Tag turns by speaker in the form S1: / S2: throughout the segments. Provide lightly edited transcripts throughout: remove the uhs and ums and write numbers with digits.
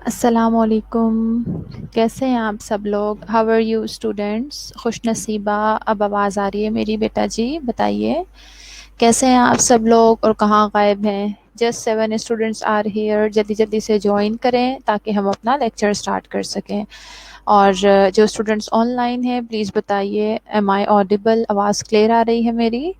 S1: السلام علیکم، کیسے ہیں آپ سب لوگ؟ How are you students? خوش نصیبہ، اب آواز آ رہی ہے میری بیٹا جی؟ بتائیے کیسے ہیں آپ سب لوگ اور کہاں غائب ہیں؟ جسٹ 7 اسٹوڈنٹس آر ہیئر، جلدی جلدی سے جوائن کریں تاکہ ہم اپنا لیکچر اسٹارٹ کر سکیں۔ اور جو اسٹوڈنٹس آن لائن ہیں پلیز بتائیے، ایم آئی آڈیبل؟ آواز کلیئر آ رہی ہے میری؟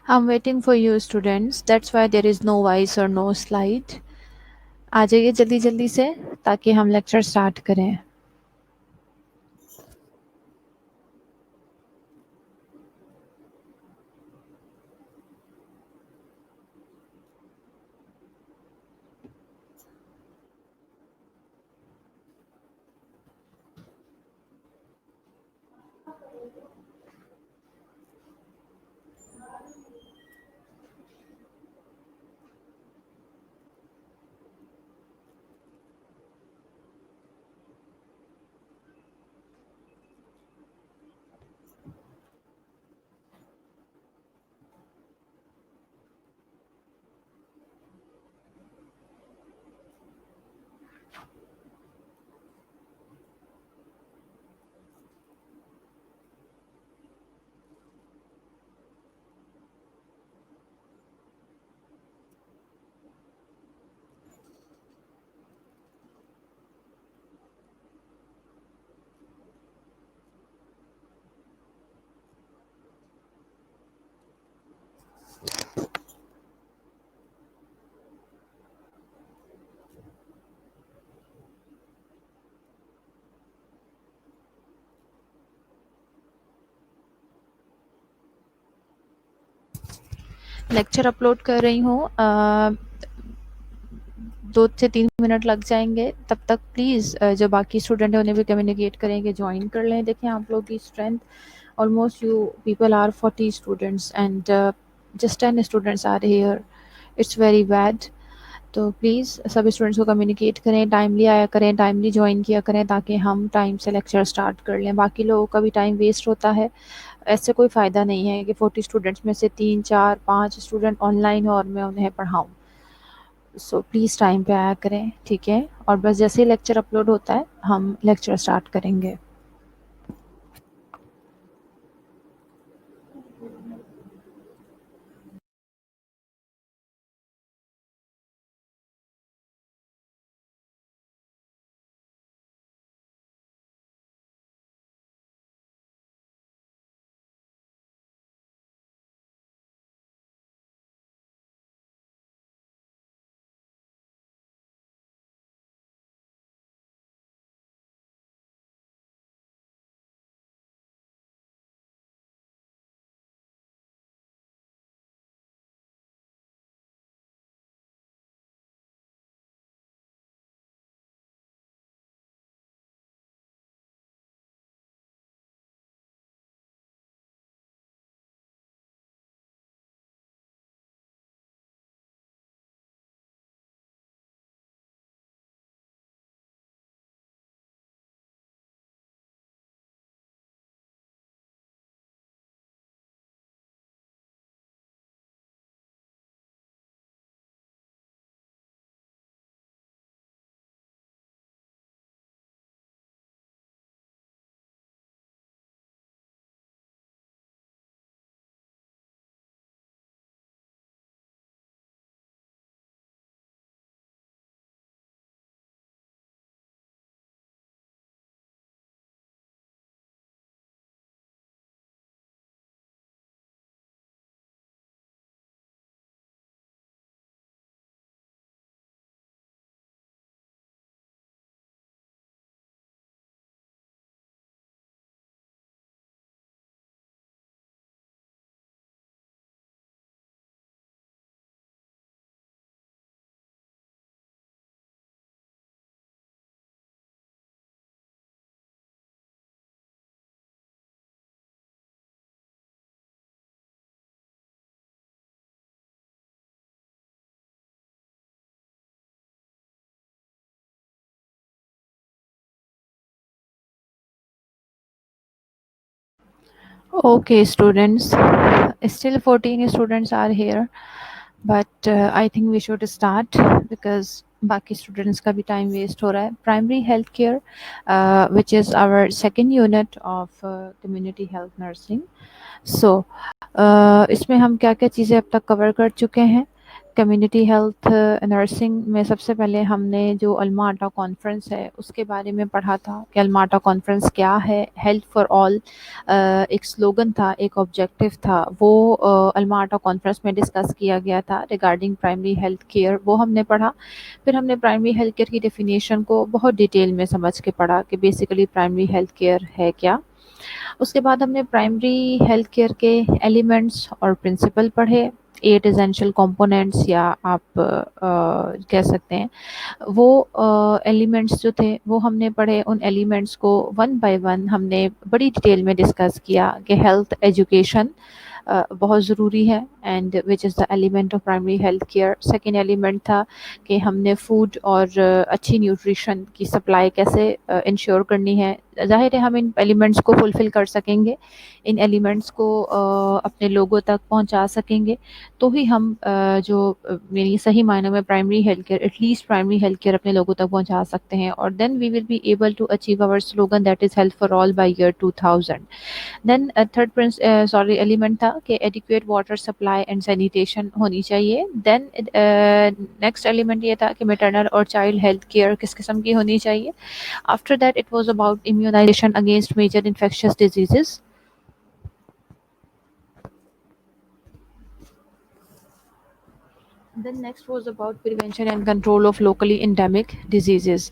S1: I'm waiting for you students. That's why there is no voice or no slide. آ جائیے جلدی جلدی سے تاکہ ہم لیکچر سٹارٹ کریں۔ لیکچر اپلوڈ کر رہی ہوں۔ 2 سے 3 منٹ لگ جائیں گے، تب تک پلیز جو باقی اسٹوڈنٹ ہیں انہیں بھی کمیونیکیٹ کریں کہ جوائن کر لیں. دیکھیں آپ لوگ کی strength almost you people are 40 students and just 10 students are here. It's very bad. تو پلیز سب اسٹوڈنٹس کو کمیونیکیٹ کریں، ٹائملی آیا کریں، ٹائملی جوائن کیا کریں تاکہ ہم ٹائم سے لیکچر اسٹارٹ کر لیں. باقی لوگوں کا بھی ٹائم ویسٹ ہوتا ہے، ایسے کوئی فائدہ نہیں ہے کہ 40 اسٹوڈنٹس میں سے 3 4 5 اسٹوڈنٹ آن لائن ہو اور میں انہیں پڑھاؤں. سو پلیز ٹائم پہ آیا کریں، ٹھیک ہے؟ اور بس جیسے ہی لیکچر اپلوڈ ہوتا ہے ہم لیکچر اسٹارٹ کریں گے. Okay, students. Still 14 students are here, but I think we should start because باقی اسٹوڈنٹس کا بھی ٹائم ویسٹ ہو رہا ہے. Primary health care which is our second unit of community health nursing. سو اس میں ہم کیا کیا چیزیں اب تک کور کر چکے ہیں. کمیونٹی ہیلتھ نرسنگ میں سب سے پہلے ہم نے جو الما آٹا کانفرنس ہے اس کے بارے میں پڑھا تھا کہ الما آٹا کانفرنس کیا ہے. ہیلتھ فار آل ایک سلوگن تھا، ایک آبجیکٹو تھا، وہ الما آٹا کانفرنس میں ڈسکس کیا گیا تھا ریگارڈنگ پرائمری ہیلتھ کیئر. وہ ہم نے پڑھا. پھر ہم نے پرائمری ہیلتھ کیئر کی ڈیفینیشن کو بہت ڈیٹیل میں سمجھ کے پڑھا کہ بیسیکلی پرائمری ہیلتھ کیئر ہے کیا. اس کے بعد ہم نے پرائمری ہیلتھ کیئر کے ایلیمنٹس اور پرنسپل پڑھے. 8 ایسینشیل کمپوننٹس یا آپ کہہ سکتے ہیں وہ ایلیمنٹس جو تھے وہ ہم نے پڑھے. ان ایلیمنٹس کو ون بائی ون ہم نے بڑی ڈیٹیل میں ڈسکس کیا کہ ہیلتھ ایجوکیشن بہت ضروری ہے and which is the element of primary health care. Second element تھا کہ ہم نے فوڈ اور اچھی نیوٹریشن کی سپلائی کیسے انشور کرنی ہے. ظاہر ہے ہم ان ایلیمنٹس کو فلفل کر سکیں گے، ان ایلیمنٹس کو اپنے لوگوں تک پہنچا سکیں گے تو ہی ہم جو یعنی صحیح معنوں میں primary health care at least primary health care اپنے لوگوں تک پہنچا سکتے ہیں. اور then we will be able to achieve our slogan that is health for all by year 2000. Then third element تھا کہ adequate water supply and sanitation ہونی چاہیے. دین نیکسٹ ایلیمنٹ یہ تھا کہ میٹرنل اور چائلڈ ہیلتھ کیئر کس قسم کی ہونی چاہیے. After that, it was about immunization against major infectious diseases. Then next was about prevention and control of locally endemic diseases.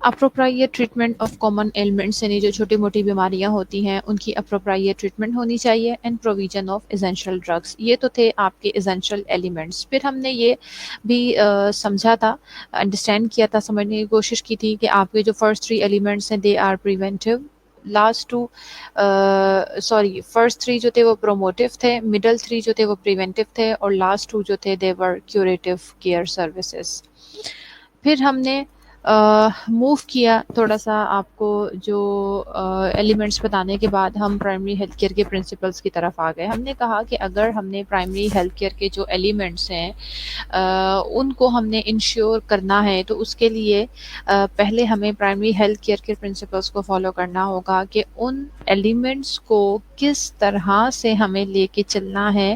S1: Appropriate treatment of common ailments, یعنی جو چھوٹی موٹی بیماریاں ہوتی ہیں ان کی اپروپرائیٹ ٹریٹمنٹ ہونی چاہیے، and provision of essential drugs. یہ تو تھے آپ کے ایسینشیل ایلیمنٹس. پھر ہم نے یہ بھی سمجھا تھا، انڈرسٹینڈ کیا تھا، سمجھنے کی کوشش کی تھی کہ آپ کے جو فرسٹ 3 ایلیمنٹس ہیں they are preventive, last 2 first 3 جو تھے وہ پروموٹیو تھے، مڈل 3 جو تھے وہ پریونٹیو تھے، اور لاسٹ 2 جو تھے دے ور کیوریٹیو کیئر سروسز. پھر ہم نے موو کیا تھوڑا سا آپ کو جو ایلیمنٹس بتانے کے بعد ہم پرائمری ہیلتھ کیئر کے پرنسپلس کی طرف آ گئے. ہم نے کہا کہ اگر ہم نے پرائمری ہیلتھ کیئر کے جو ایلیمنٹس ہیں ان کو ہم نے انشور کرنا ہے تو اس کے لیے پہلے ہمیں پرائمری ہیلتھ کیئر کے پرنسپلس کو فالو کرنا ہوگا کہ ان ایلیمنٹس کو کس طرح سے ہمیں لے کے چلنا ہے،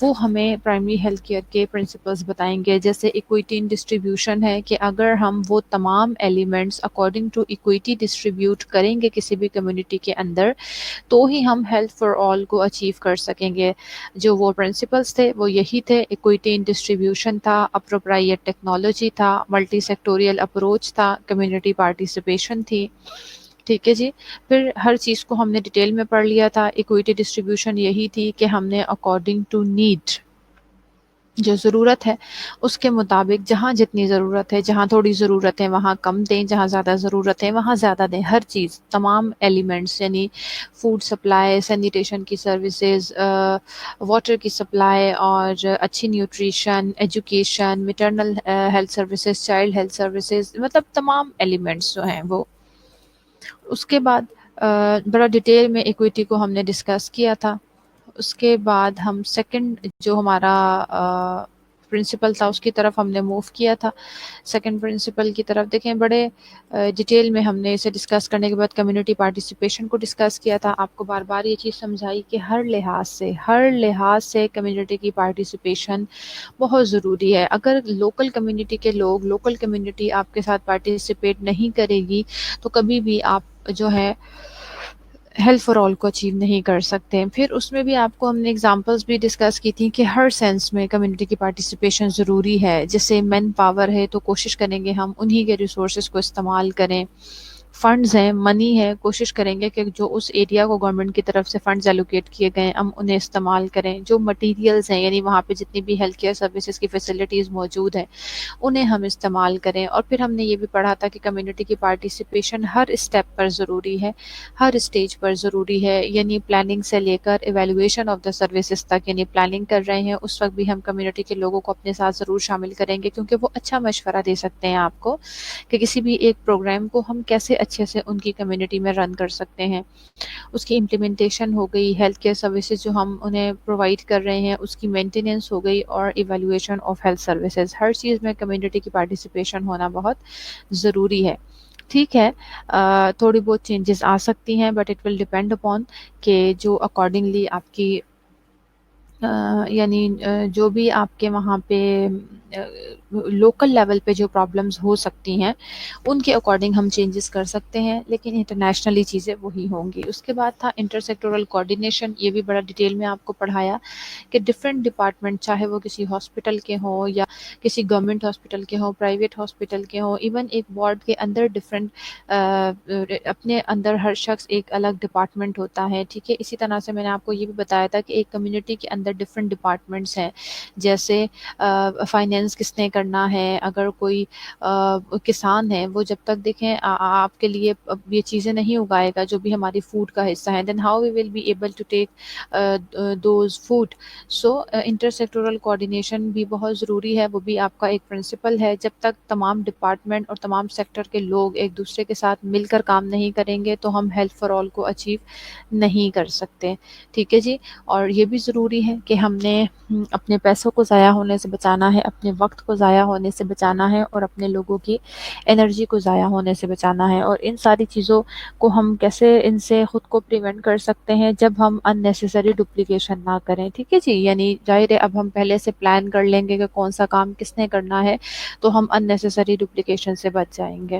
S1: وہ ہمیں پرائمری ہیلتھ کیئر کے پرنسپلس بتائیں گے. جیسے ایکویٹی ان ڈسٹریبیوشن ہے کہ اگر ہم وہ تمام elements according to equity distribute کریں گے کسی بھی کمیونٹی کے اندر تو ہی ہم ہیلتھ فار آل کو اچیو کر سکیں گے. جو وہ پرنسپلس تھے وہ یہی تھے، ایکویٹی ان ڈسٹریبیوشن تھا، اپروپرائیٹ ٹیکنالوجی تھا، ملٹی سیکٹوریل اپروچ تھا، کمیونٹی پارٹیسپیشن تھی. ٹھیک ہے جی. پھر ہر چیز کو ہم نے ڈیٹیل میں پڑھ لیا تھا. ایکویٹی ڈسٹریبیوشن یہی تھی کہ ہم نے اکارڈنگ ٹو نیڈ، جو ضرورت ہے اس کے مطابق، جہاں جتنی ضرورت ہے، جہاں تھوڑی ضرورت ہے وہاں کم دیں، جہاں زیادہ ضرورت ہے وہاں زیادہ دیں. ہر چیز، تمام ایلیمنٹس، یعنی فوڈ سپلائی، سینیٹیشن کی سروسز، واٹر کی سپلائی، اور اچھی nutrition, education, maternal health services, child health services, مطلب تمام ایلیمنٹس جو ہیں وہ. اس کے بعد بڑا ڈیٹیل میں ایکویٹی کو ہم نے ڈسکس کیا تھا. اس کے بعد ہم سیکنڈ جو ہمارا پرنسپل تھا اس کی طرف ہم نے موو کیا تھا. سیکنڈ پرنسپل کی طرف دیکھیں، بڑے ڈیٹیل میں ہم نے اسے ڈسکس کرنے کے بعد کمیونٹی پارٹیسپیشن کو ڈسکس کیا تھا. آپ کو بار بار یہ چیز سمجھائی کہ ہر لحاظ سے کمیونٹی کی پارٹیسپیشن بہت ضروری ہے. اگر لوکل کمیونٹی کے لوگ، لوکل کمیونٹی آپ کے ساتھ پارٹیسپیٹ نہیں کرے گی تو کبھی بھی آپ جو ہے ہیلتھ فار آل کو اچیو نہیں کر سکتے. پھر اس میں بھی آپ کو ہم نے اگزامپلس بھی ڈسکس کی تھیں کہ ہر سینس میں کمیونٹی کی پارٹیسپیشن ضروری ہے. جیسے مین پاور ہے تو کوشش کریں گے ہم انہی کے ریسورسز کو استعمال کریں. فنڈز ہیں، منی ہے، کوشش کریں گے کہ جو اس ایریا کو گورنمنٹ کی طرف سے فنڈز ایلوکیٹ کیے گئے ہم انہیں استعمال کریں. جو مٹیریلز ہیں، یعنی وہاں پہ جتنی بھی ہیلتھ کیئر سروسز کی فیسلٹیز موجود ہیں انہیں ہم استعمال کریں. اور پھر ہم نے یہ بھی پڑھا تھا کہ کمیونٹی کی پارٹیسپیشن ہر اسٹیپ پر ضروری ہے، ہر اسٹیج پر ضروری ہے. یعنی پلاننگ سے لے کر ایویلویشن آف دا سروسز تک، یعنی پلاننگ کر رہے ہیں اس وقت بھی ہم کمیونٹی کے لوگوں کو اپنے ساتھ ضرور شامل کریں گے، کیونکہ وہ اچھا مشورہ دے سکتے ہیں آپ کو کہ کسی بھی ایک پروگرام کو ہم کیسے اچھے سے ان کی کمیونٹی میں رن کر سکتے ہیں. اس کی امپلیمنٹیشن ہو گئی، ہیلتھ کیئر سروسز جو ہم انہیں پرووائڈ کر رہے ہیں اس کی مینٹیننس ہو گئی، اور ایویلویشن آف ہیلتھ سروسز. ہر چیز میں کمیونٹی کی پارٹیسپیشن ہونا بہت ضروری ہے. ٹھیک ہے، تھوڑی بہت چینجز آ سکتی ہیں but it will depend upon کہ جو اکارڈنگلی آپ کی یعنی جو بھی آپ کے وہاں پہ لوکل لیول پہ جو پرابلمز ہو سکتی ہیں ان کے اکارڈنگ ہم چینجز کر سکتے ہیں، لیکن انٹرنیشنلی چیزیں وہی ہوں گی. اس کے بعد تھا انٹر سیکٹورل کوآرڈینیشن. یہ بھی بڑا ڈیٹیل میں آپ کو پڑھایا کہ ڈفرینٹ ڈپارٹمنٹ، چاہے وہ کسی ہاسپٹل کے ہوں یا کسی گورنمنٹ ہاسپٹل کے ہوں، پرائیویٹ ہاسپٹل کے ہوں، ایون ایک وارڈ کے اندر ڈفرینٹ اپنے اندر ہر شخص ایک الگ ڈپارٹمنٹ ہوتا ہے. ٹھیک ہے، اسی طرح سے میں نے آپ کو یہ بھی بتایا تھا کہ ایک کمیونٹی کے اندر ڈفرینٹ ڈپارٹمنٹس ہیں. جیسے فائنینس کس نے کرنا ہے، اگر کوئی کسان ہے وہ جب تک دیکھیں آپ کے لیے یہ چیزیں نہیں اگائے گا جو بھی ہماری فوڈ کا حصہ ہے، then how we will be able to take those food. So inter sectoral coordination بھی بہت ضروری ہے، وہ بھی آپ کا ایک پرنسپل ہے. جب تک تمام ڈپارٹمنٹ اور تمام سیکٹر کے لوگ ایک دوسرے کے ساتھ مل کر کام نہیں کریں گے تو ہم ہیلتھ فار آل کو اچیو نہیں کر سکتے. ٹھیک ہے جی. اور یہ بھی ضروری ہے کہ ہم نے اپنے پیسوں کو ضائع ہونے سے بچانا ہے، اپنے وقت کو ضائع ہونے سے بچانا ہے، اور اپنے لوگوں کی انرجی کو ضائع ہونے سے بچانا ہے. اور ان ساری چیزوں کو ہم کیسے ان سے خود کو پریونٹ کر سکتے ہیں جب ہم ان نیسیسری ڈپلیکیشن نہ کریں. ٹھیک ہے جی. یعنی ظاہر ہے اب ہم پہلے سے پلان کر لیں گے کہ کون سا کام کس نے کرنا ہے تو ہم ان نیسیسری ڈپلیکیشن سے بچ جائیں گے.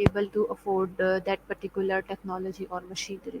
S1: able to afford that particular technology or machinery.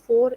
S1: 4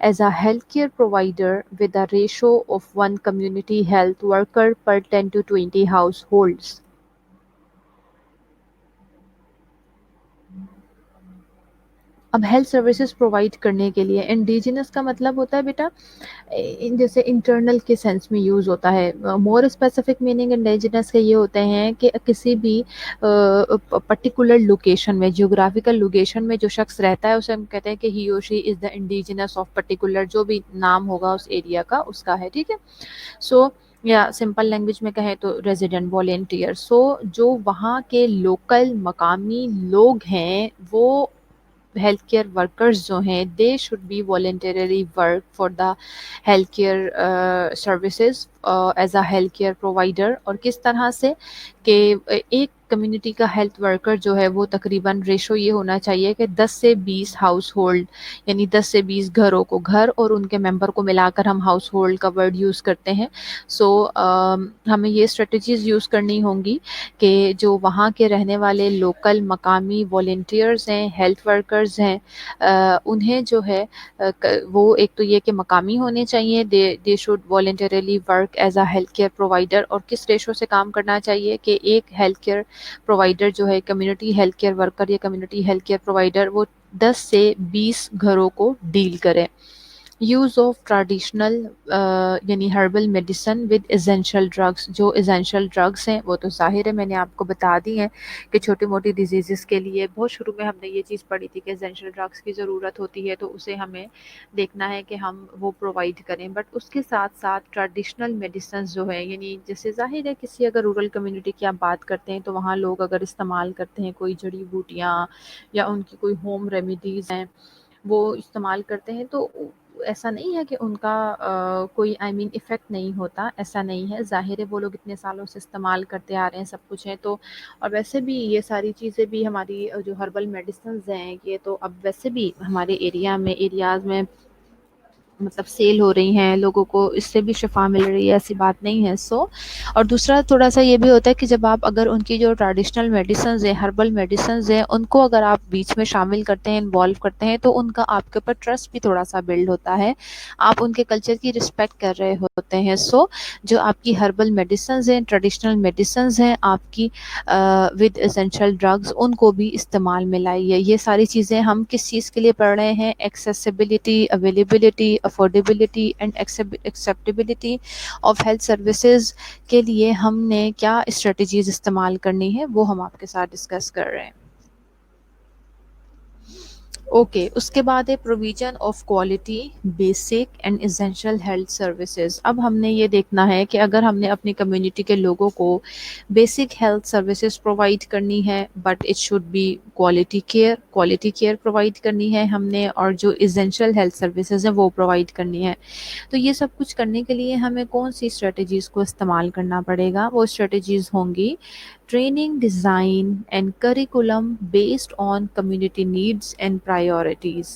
S1: as a healthcare provider with a ratio of 1 community health worker per 10 to 20 households. اب ہیلتھ سروسز پرووائڈ کرنے کے لیے انڈیجنس کا مطلب ہوتا ہے بیٹا جیسے انٹرنل کے سینس میں یوز ہوتا ہے. مور اسپیسیفک میننگ انڈیجنس کے یہ ہوتے ہیں کہ کسی بھی پرٹیکولر لوکیشن میں, جیوگرافیکل لوکیشن میں جو شخص رہتا ہے اسے ہم کہتے ہیں کہ ہی اور شی از دا انڈیجنس آف پرٹیکولر, جو بھی نام ہوگا اس ایریا کا اس کا ہے, ٹھیک ہے. سو یا سمپل لینگویج میں کہیں تو ریزیڈنٹ والنٹیئر. سو جو وہاں کے لوکل مقامی لوگ ہیں وہ ہیلتھ کیئر ورکرز جو ہیں they should be voluntarily work for the health care services as a health care provider. اور کس طرح سے کہ ایک کمیونٹی کا ہیلتھ ورکر جو ہے وہ تقریباً ریشو یہ ہونا چاہیے کہ 10 سے 20 ہاؤس ہولڈ, یعنی 10 سے 20 گھروں کو, گھر اور ان کے ممبر کو ملا کر ہم ہاؤس ہولڈ کا ورڈ یوز کرتے ہیں. سو ہمیں یہ اسٹریٹجیز یوز کرنی ہوں گی کہ جو وہاں کے رہنے والے لوکل مقامی والنٹیئرز ہیں, ہیلتھ ورکرز ہیں, انہیں جو ہے وہ ایک تو یہ کہ مقامی ہونے چاہیے, they should voluntarily work as a health care provider. اور کس ریشو سے کام کرنا چاہیے کہ ایک ہیلتھ کیئر پرووائڈر جو ہے کمیونٹی ہیلتھ کیئر ورکر یا کمیونٹی ہیلتھ کیئر پرووائڈر وہ 10 سے 20 گھروں کو ڈیل کرے. یوز آف ٹریڈیشنل یعنی herbal medicine with essential drugs. جو ایسینشیل ڈرگس ہیں وہ تو ظاہر ہے میں نے آپ کو بتا دی ہیں کہ چھوٹی موٹی ڈیزیزز کے لیے بہت شروع میں ہم نے یہ چیز پڑھی تھی کہ ایسینشیل ڈرگس کی ضرورت ہوتی ہے تو اسے ہمیں دیکھنا ہے کہ ہم وہ پرووائڈ کریں. بٹ اس کے ساتھ ساتھ ٹریڈیشنل میڈیسنز جو ہے یعنی جیسے ظاہر ہے کسی اگر رورل کمیونٹی کی آپ بات کرتے ہیں تو وہاں لوگ اگر استعمال کرتے ہیں کوئی جڑی بوٹیاں یا ان کی کوئی ہوم ریمیڈیز ہیں وہ استعمال کرتے ہیں تو ایسا نہیں ہے کہ ان کا کوئی افیکٹ نہیں ہوتا, ایسا نہیں ہے. ظاہر ہے وہ لوگ اتنے سالوں سے استعمال کرتے آ رہے ہیں, سب کچھ ہے تو. اور ویسے بھی یہ ساری چیزیں بھی ہماری جو ہربل میڈیسنز ہیں یہ تو اب ویسے بھی ہمارے ایریاز میں مطلب سیل ہو رہی ہیں, لوگوں کو اس سے بھی شفا مل رہی ہے, ایسی بات نہیں ہے. سو اور دوسرا تھوڑا سا یہ بھی ہوتا ہے کہ جب آپ اگر ان کی جو ٹریڈیشنل میڈیسنز ہیں, ہربل میڈیسنز ہیں, ان کو اگر آپ بیچ میں شامل کرتے ہیں, انوالو کرتے ہیں تو ان کا آپ کے اوپر ٹرسٹ بھی تھوڑا سا بلڈ ہوتا ہے, آپ ان کے کلچر کی رسپیکٹ کر رہے ہوتے ہیں. سو جو آپ کی ہربل میڈیسنز ہیں, ٹریڈیشنل میڈیسنز ہیں آپ کی ود ایسینشیل ڈرگز, ان کو بھی استعمال میں لائیے. یہ ساری چیزیں ہم کس چیز کے لیے پڑھ رہے ہیں؟ Accessibility, availability, affordability and acceptability of health services کے لیے ہم نے کیا اسٹریٹجیز استعمال کرنی ہے وہ ہم آپ کے ساتھ ڈسکس کر رہے ہیں. اوکے, اس کے بعد ہے provision of quality basic and essential health services. اب ہم نے یہ دیکھنا ہے کہ اگر ہم نے اپنی کمیونٹی کے لوگوں کو بیسک ہیلتھ سروسز پرووائڈ کرنی ہے but it should be quality care provide کرنی ہے ہم نے, اور جو ایسینشیل ہیلتھ سروسز ہیں وہ پرووائڈ کرنی ہے. تو یہ سب کچھ کرنے کے لیے ہمیں کون سی اسٹریٹجیز کو استعمال کرنا پڑے گا؟ وہ اسٹریٹجیز ہوں گی training, design and curriculum based on community needs and priorities.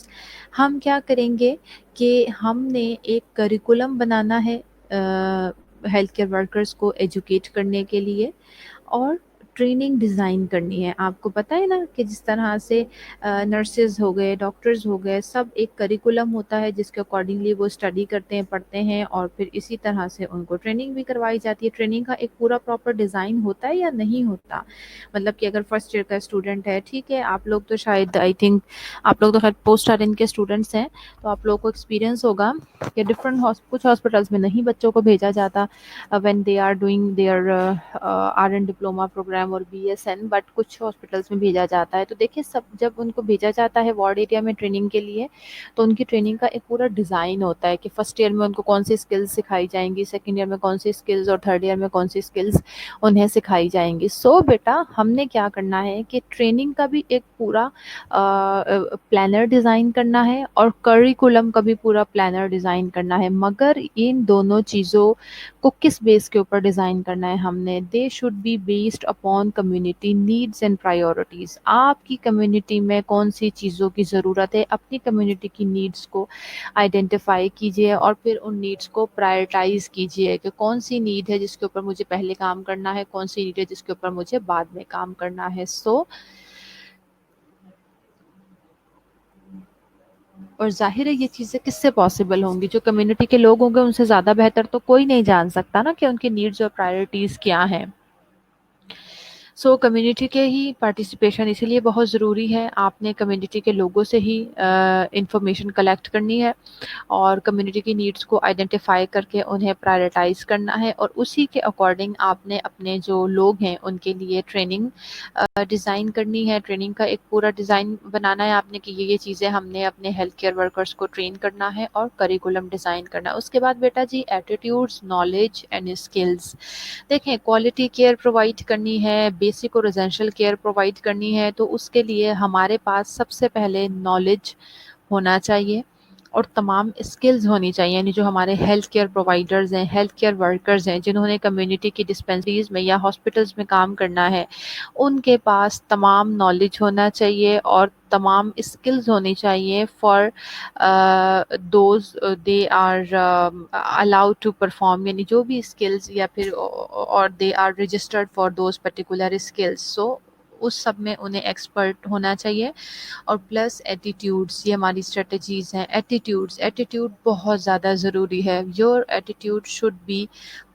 S1: ہم کیا کریں گے کہ ہم نے ایک کریکولم بنانا ہے ہیلتھ کیئر ورکرز کو ایجوکیٹ کرنے کے لیے, اور ٹریننگ ڈیزائن کرنی ہے. آپ کو پتہ ہے نا کہ جس طرح سے نرسز ہو گئے, ڈاکٹرز ہو گئے, سب ایک کریکولم ہوتا ہے جس کے اکارڈنگلی وہ اسٹڈی کرتے ہیں, پڑھتے ہیں, اور پھر اسی طرح سے ان کو ٹریننگ بھی کروائی جاتی ہے. ٹریننگ کا ایک پورا پراپر ڈیزائن ہوتا ہے یا نہیں ہوتا؟ مطلب کہ اگر فرسٹ ایئر کا اسٹوڈنٹ ہے, ٹھیک ہے, آپ لوگ تو شاید آئی تھنک آپ لوگ تو خیر پوسٹ آرین کے اسٹوڈنٹس ہیں, تو آپ لوگوں کو ایکسپیرینس ہوگا کہ کچھ ہاسپٹلس میں نہیں بچوں کو بھیجا جاتا when they are doing their RN diploma program اور BSN, بٹ کچھ ہاسپٹلس میں بھیجا جاتا ہے. تو دیکھیں سب جب ان کو بھیجا جاتا ہے وارڈ ایریا میں ٹریننگ کے لیے تو ان کی ٹریننگ کا ایک پورا ڈیزائن ہوتا ہے کہ فرسٹ ایئر میں ان کو کون سی اسکلز سکھائی جائیں گی, سیکنڈ ایئر میں کون سی اسکلز, اور تھرڈ ایئر میں کون سی اسکلز انہیں سکھائی جائیں گی. سو بیٹا ہم نے کیا کرنا ہے کہ ٹریننگ کا بھی ایک پورا پلانر ڈیزائن کرنا ہے اور کریکولم کا بھی پورا پلانر ڈیزائن کرنا ہے. مگر ان دونوں چیزوں کو کس بیس کے اوپر ڈیزائن کرنا ہے ہم نے؟ They should be based upon community needs and priorities. آپ کی کمیونٹی میں کون سی چیزوں کی ضرورت ہے, اپنی کمیونٹی کی نیڈس کو آئیڈینٹیفائی کیجیے اور پھر ان نیڈس کو پرائرٹائز کیجیے کہ کون سی نیڈ ہے جس کے اوپر مجھے پہلے کام کرنا ہے, کون سی نیڈ ہے جس کے اوپر مجھے بعد میں کام کرنا ہے. سو اور ظاہر ہے یہ چیزیں کس سے پاسبل ہوں گی؟ جو کمیونٹی کے لوگ ہوں گے ان سے زیادہ بہتر تو کوئی نہیں جان سکتا نا کہ ان کی نیڈز اور پرائرٹیز کیا ہیں. سو کمیونٹی کے ہی پارٹیسپیشن اسی لیے بہت ضروری ہے. آپ نے کمیونٹی کے لوگوں سے ہی انفارمیشن کلیکٹ کرنی ہے اور کمیونٹی کی نیڈس کو آئیڈینٹیفائی کر کے انہیں پرائرٹائز کرنا ہے, اور اسی کے اکارڈنگ آپ نے اپنے جو لوگ ہیں ان کے لیے ٹریننگ ڈیزائن کرنی ہے. ٹریننگ کا ایک پورا ڈیزائن بنانا ہے آپ نے کہ یہ چیزیں ہم نے اپنے ہیلتھ کیئر ورکرز کو ٹرین کرنا ہے اور کریکولم ڈیزائن کرنا ہے. اس کے بعد بیٹا جی ایٹیٹیوڈز, نالج اینڈ اسکلز. دیکھیں کوالٹی کیئر پرووائڈ کرنی ہے, بیسک اور ایسینشیل کیئر پرووائڈ کرنی ہے, تو اس کے لیے ہمارے پاس سب سے پہلے نالج ہونا چاہیے اور تمام اسکلز ہونی چاہیے. یعنی جو ہمارے ہیلتھ کیئر پرووائڈرز ہیں, ہیلتھ کیئر ورکرز ہیں, جنہوں نے کمیونٹی کی ڈسپینسریز میں یا ہاسپٹلس میں کام کرنا ہے, ان کے پاس تمام نالج ہونا چاہیے اور تمام اسکلز ہونی چاہیے for those they are allowed to perform. یعنی جو بھی اسکلز یا پھر اور they are registered for those particular skills. So اس سب میں انہیں ایکسپرٹ ہونا چاہیے. اور پلس ایٹیٹیوڈس, یہ ہماری اسٹریٹجیز ہیں. ایٹیٹیوڈ بہت زیادہ ضروری ہے. Your attitude should be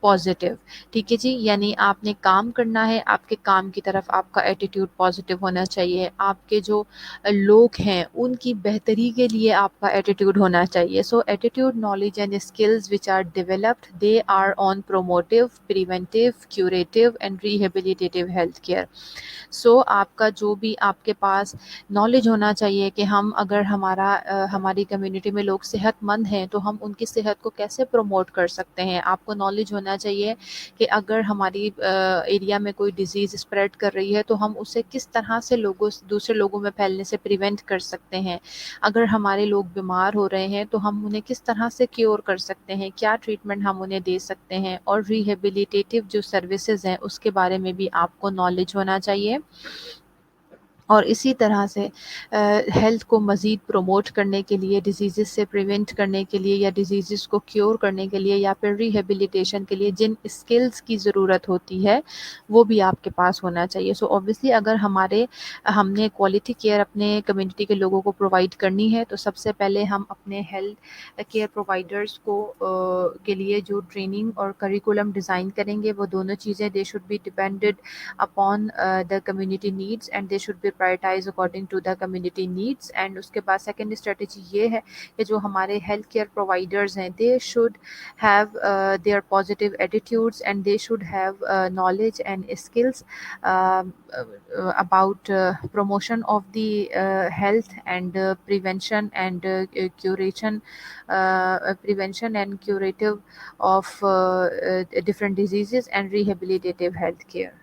S1: positive. ٹھیک ہے جی, یعنی آپ نے کام کرنا ہے, آپ کے کام کی طرف آپ کا ایٹیٹیوڈ پازیٹیو ہونا چاہیے. آپ کے جو لوگ ہیں ان کی بہتری کے لیے آپ کا ایٹیٹیوڈ ہونا چاہیے. So attitude, knowledge and skills which are developed, they are on promotive, preventive, curative and rehabilitative health care. So آپ کا جو بھی آپ کے پاس نالج ہونا چاہیے کہ ہم اگر ہماری کمیونٹی میں لوگ صحت مند ہیں تو ہم ان کی صحت کو کیسے پروموٹ کر سکتے ہیں. آپ کو نالج ہونا چاہیے کہ اگر ہماری ایریا میں کوئی ڈیزیز اسپریڈ کر رہی ہے تو ہم اسے کس طرح سے دوسرے لوگوں میں پھیلنے سے پریونٹ کر سکتے ہیں. اگر ہمارے لوگ بیمار ہو رہے ہیں تو ہم انہیں کس طرح سے کیور کر سکتے ہیں, کیا ٹریٹمنٹ ہم انہیں دے سکتے ہیں. اور ریہیبلیٹیو جو سروسز ہیں اس کے بارے میں بھی آپ کو نالج ہونا چاہیے. اور اسی طرح سے ہیلتھ کو مزید پروموٹ کرنے کے لیے, ڈیزیزز سے پریونٹ کرنے کے لیے یا ڈیزیزز کو کیور کرنے کے لیے یا پھر ریہیبلیٹیشن کے لیے جن اسکلز کی ضرورت ہوتی ہے وہ بھی آپ کے پاس ہونا چاہیے. سو اوبویسلی اگر ہم نے کوالٹی کیئر اپنے کمیونٹی کے لوگوں کو پرووائڈ کرنی ہے تو سب سے پہلے ہم اپنے ہیلتھ کیئر پرووائڈرز کے لیے جو ٹریننگ اور کریکولم ڈیزائن کریں گے وہ دونوں چیزیں they should be depended upon the community needs and they should be prioritized according to the community needs. And اس کے بعد سیکنڈ اسٹریٹجی یہ ہے کہ جو ہمارے ہیلتھ کیئر پرووائڈرز ہیں they should have their positive attitudes and they should have knowledge and skills about promotion of the health and prevention and curative of different diseases and rehabilitative health care.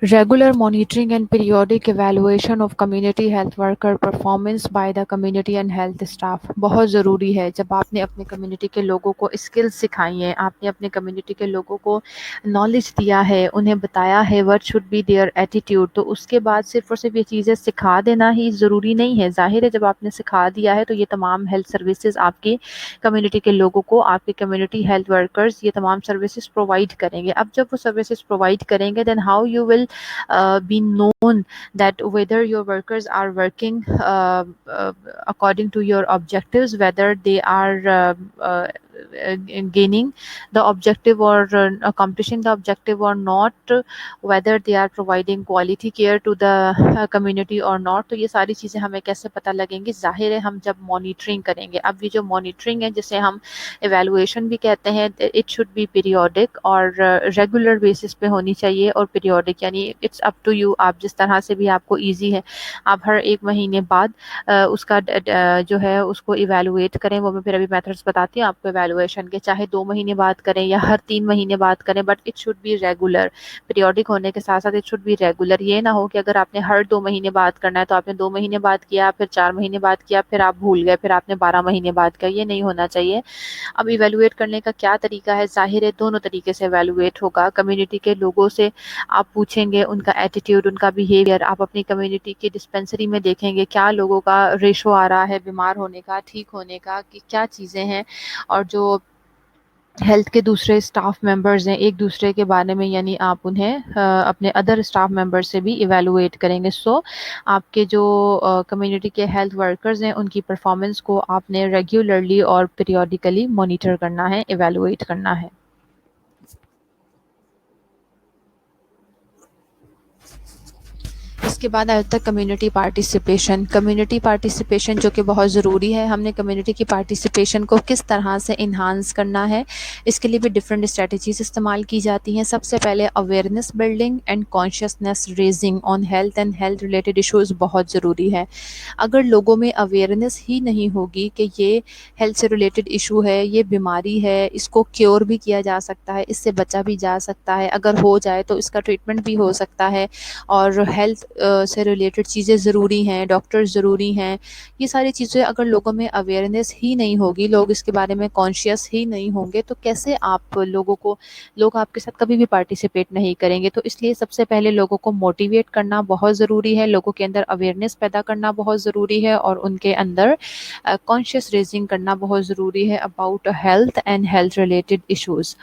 S1: Regular monitoring and periodic evaluation of community health worker performance by the community and health staff بہت ضروری ہے. جب آپ نے اپنے community کے لوگوں کو اسکلز سکھائی ہیں, آپ نے اپنے کمیونٹی کے لوگوں کو نالج دیا ہے, انہیں بتایا ہے what should be their attitude, تو اس کے بعد صرف اور صرف یہ چیزیں سکھا دینا ہی ضروری نہیں ہے. ظاہر ہے جب آپ نے سکھا دیا ہے تو یہ تمام ہیلتھ سروسز آپ کی کمیونٹی کے لوگوں کو, آپ کے کمیونٹی ہیلتھ ورکرز یہ تمام سروسز پرووائڈ کریں گے. اب جب وہ سروسز پرووائڈ کریں گے then how you will be known that whether your workers are working according to your objectives, whether they are gaining the objective or accomplishing the objective or not, whether they are providing quality care to the community or not. تو یہ ساری چیزیں ہمیں کیسے پتہ لگیں گی؟ ظاہر ہے ہم جب مانیٹرنگ کریں گے. اب یہ جو مانیٹرنگ ہے جسے ہم ایویلویشن بھی کہتے ہیں, اٹ شوڈ بی پیریوڈک اور ریگولر بیسس پہ ہونی چاہیے. اور پیریوڈک یعنی اٹس اپ ٹو یو, آپ جس طرح سے بھی آپ کو ایزی ہے آپ ہر ایک مہینے بعد اس کا جو ہے اس کو ایویلویٹ کریں. وہ میں پھر ابھی میتھڈس بتاتی ہوں آپ کو ایویلویشن کے, چاہے 2 مہینے بعد کریں یا ہر 3 مہینے بعد کریں, but it should be regular. Periodic ہونے کے ساتھ ساتھ اٹ شوڈ بی ریگولر. یہ نہ ہو کہ اگر آپ نے ہر 2 مہینے بعد کرنا ہے تو آپ نے 2 مہینے بعد کیا, پھر 4 مہینے بعد کیا, پھر آپ بھول گئے, پھر آپ نے 12 مہینے بعد کیا. یہ نہیں ہونا چاہیے. اب ایویلویٹ کرنے کا کیا طریقہ ہے؟ ظاہر ہے دونوں طریقے سے ایویلویٹ ہوگا. کمیونٹی کے لوگوں سے آپ پوچھیں گے ان کا ایٹیٹیوڈ, ان کا بیہیویئر. آپ اپنی کمیونٹی کی ڈسپینسری میں دیکھیں گے کیا لوگوں کا ریشو آ رہا ہے بیمار ہونے کا, ٹھیک ہونے کا, کہ کیا چیزیں ہیں. اور جو ہیلتھ کے دوسرے اسٹاف ممبرز ہیں ایک دوسرے کے بارے میں، یعنی آپ انہیں اپنے ادر اسٹاف ممبر سے بھی ایویلویٹ کریں گے. سو آپ کے جو کمیونٹی کے ہیلتھ ورکرز ہیں ان کی پرفارمنس کو آپ نے ریگولرلی اور پیریوڈیکلی مانیٹر کرنا ہے، ایویلویٹ کرنا ہے. اس کے بعد آتا ہے کمیونٹی پارٹیسپیشن. کمیونٹی پارٹیسپیشن جو کہ بہت ضروری ہے. ہم نے کمیونٹی کی پارٹیسپیشن کو کس طرح سے انہانس کرنا ہے، اس کے لیے بھی ڈفرینٹ اسٹریٹجیز استعمال کی جاتی ہیں. سب سے پہلے awareness building and consciousness raising on health and health related issues بہت ضروری ہے. اگر لوگوں میں اویئرنیس ہی نہیں ہوگی کہ یہ ہیلتھ سے ریلیٹڈ ایشو ہے، یہ بیماری ہے، اس کو کیور بھی کیا جا سکتا ہے، اس سے بچا بھی جا سکتا ہے، اگر ہو جائے تو اس کا ٹریٹمنٹ بھی ہو سکتا ہے، اور ہیلتھ سے ریلیٹڈ چیزیں ضروری ہیں، ڈاکٹرز ضروری ہیں، یہ ساری چیزیں اگر لوگوں میں اویئرنیس ہی نہیں ہوگی، لوگ اس کے بارے میں کانشیس ہی نہیں ہوں گے، تو کیسے آپ لوگ آپ کے ساتھ کبھی بھی پارٹیسپیٹ نہیں کریں گے. تو اس لیے سب سے پہلے لوگوں کو موٹیویٹ کرنا بہت ضروری ہے، لوگوں کے اندر اویئرنیس پیدا کرنا بہت ضروری ہے، اور ان کے اندر کانشیس ریزنگ کرنا بہت ضروری ہے about health and health related issues.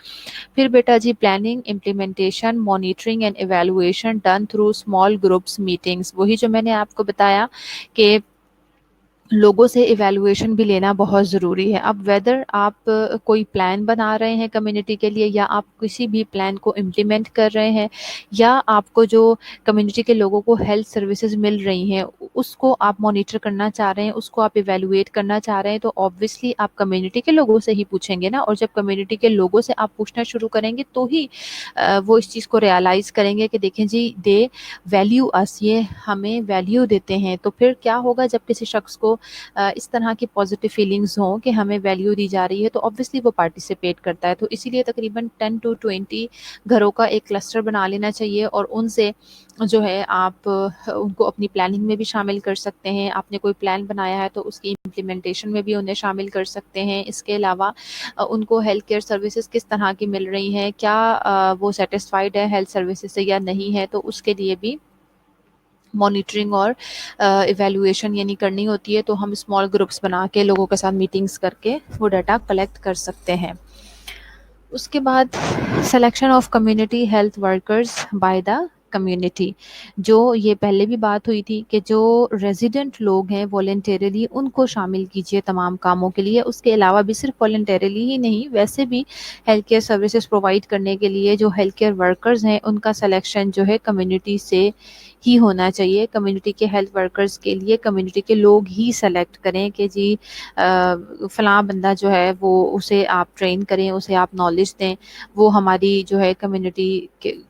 S1: پھر بیٹا جی planning, implementation, monitoring and evaluation done through small groups meetings. وہی جو میں نے آپ کو بتایا کہ لوگوں سے ایویلویشن بھی لینا بہت ضروری ہے. اب ویدر آپ کوئی پلان بنا رہے ہیں کمیونٹی کے لیے، یا آپ کسی بھی پلان کو امپلیمنٹ کر رہے ہیں، یا آپ کو جو کمیونٹی کے لوگوں کو ہیلتھ سروسز مل رہی ہیں اس کو آپ مانیٹر کرنا چاہ رہے ہیں، اس کو آپ ایویلویٹ کرنا چاہ رہے ہیں، تو آبویسلی آپ کمیونٹی کے لوگوں سے ہی پوچھیں گے نا. اور جب کمیونٹی کے لوگوں سے آپ پوچھنا شروع کریں گے تو ہی وہ اس چیز کو ریئلائز کریں گے کہ دیکھیں جی دے ویلیو اس، یہ ہمیں ویلیو دیتے ہیں. تو پھر کیا ہوگا جب کسی شخص کو اس طرح کی پازیٹیو فیلنگز ہوں کہ ہمیں ویلیو دی جا رہی ہے، تو آبویسلی وہ پارٹیسپیٹ کرتا ہے. تو اسی لیے تقریباً 10 to 20 گھروں کا ایک کلسٹر بنا لینا چاہیے، اور ان سے جو ہے آپ ان کو اپنی پلاننگ میں بھی شامل کر سکتے ہیں. آپ نے کوئی پلان بنایا ہے تو اس کی امپلیمنٹیشن میں بھی انہیں شامل کر سکتے ہیں. اس کے علاوہ ان کو ہیلتھ کیئر سروسز کس طرح کی مل رہی ہیں، کیا وہ سیٹسفائیڈ ہے ہیلتھ سروسز سے یا نہیں ہے، تو اس کے لیے بھی مانیٹرنگ اور ایویلویشن یعنی کرنی ہوتی ہے. تو ہم اسمال گروپس بنا کے لوگوں کے ساتھ میٹنگز کر کے وہ ڈیٹا کلیکٹ کر سکتے ہیں. اس کے بعد selection of community health workers by the community. جو یہ پہلے بھی بات ہوئی تھی کہ جو ریزیڈنٹ لوگ ہیں والنٹیرلی ان کو شامل کیجیے تمام کاموں کے لیے. اس کے علاوہ بھی صرف والنٹیرلی ہی نہیں، ویسے بھی ہیلتھ کیئر سروسز پرووائڈ کرنے کے لیے جو ہیلتھ کیئر ورکرز ہیں ان کا سلیکشن جو ہے کمیونٹی سے ہی ہونا چاہیے. کمیونٹی کے ہیلتھ ورکرز کے لیے کمیونٹی کے لوگ ہی سلیکٹ کریں کہ جی فلاں بندہ جو ہے وہ اسے آپ ٹرین کریں، اسے آپ نالج دیں، وہ ہماری جو ہے کمیونٹی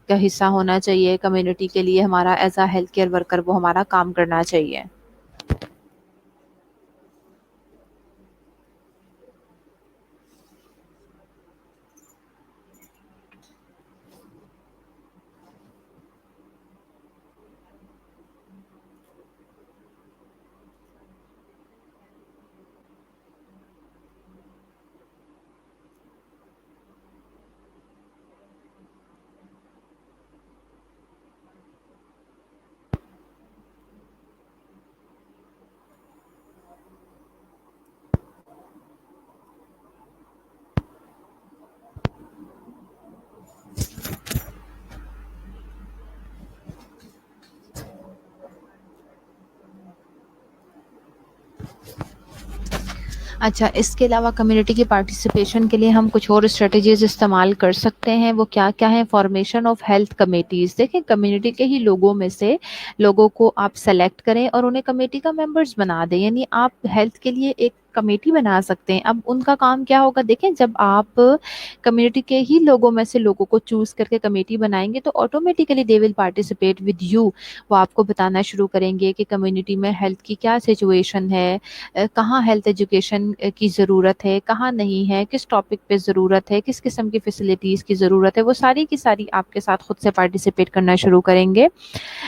S1: کا حصہ ہونا چاہیے، کمیونٹی کے لیے ہمارا as a health care worker وہ ہمارا کام کرنا چاہیے. اچھا، اس کے علاوہ کمیونٹی کی پارٹیسپیشن کے لیے ہم کچھ اور اسٹریٹجیز استعمال کر سکتے ہیں. وہ کیا کیا ہیں؟ Formation of health committees. دیکھیں کمیونٹی کے ہی لوگوں میں سے لوگوں کو آپ سلیکٹ کریں اور انہیں کمیٹی کا ممبرز بنا دیں. یعنی آپ ہیلتھ کے لیے ایک کمیٹی بنا سکتے ہیں. اب ان کا کام کیا ہوگا؟ دیکھیں جب آپ کمیونٹی کے ہی لوگوں میں سے لوگوں کو چوز کر کے کمیٹی بنائیں گے تو automatically they will participate with you. وہ آپ کو بتانا شروع کریں گے کہ کمیونٹی میں ہیلتھ کی کیا سچویشن ہے، کہاں ہیلتھ ایجوکیشن کی ضرورت ہے، کہاں نہیں ہے، کس ٹاپک پہ ضرورت ہے، کس قسم کی فیسلٹیز کی ضرورت ہے. وہ ساری کی ساری آپ کے ساتھ خود سے پارٹیسپیٹ کرنا شروع کریں گے.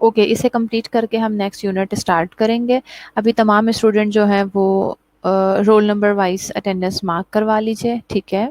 S1: اوکے، اسے کمپلیٹ کر کے ہم نیکسٹ یونٹ اسٹارٹ کریں گے. ابھی تمام اسٹوڈنٹ جو ہیں وہ roll number wise attendance mark کروا لیجیے. ٹھیک ہے.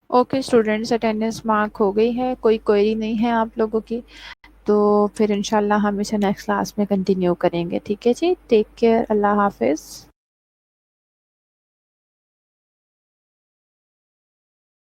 S1: اوکے اسٹوڈینٹس، اٹینڈنس مارک ہو گئی ہے، کوئی کوئری نہیں ہے آپ لوگوں کی، تو پھر انشاءاللہ ہم اسے نیکسٹ کلاس میں کنٹینیو کریں گے. ٹھیک ہے جی، ٹیک کیئر، اللہ حافظ.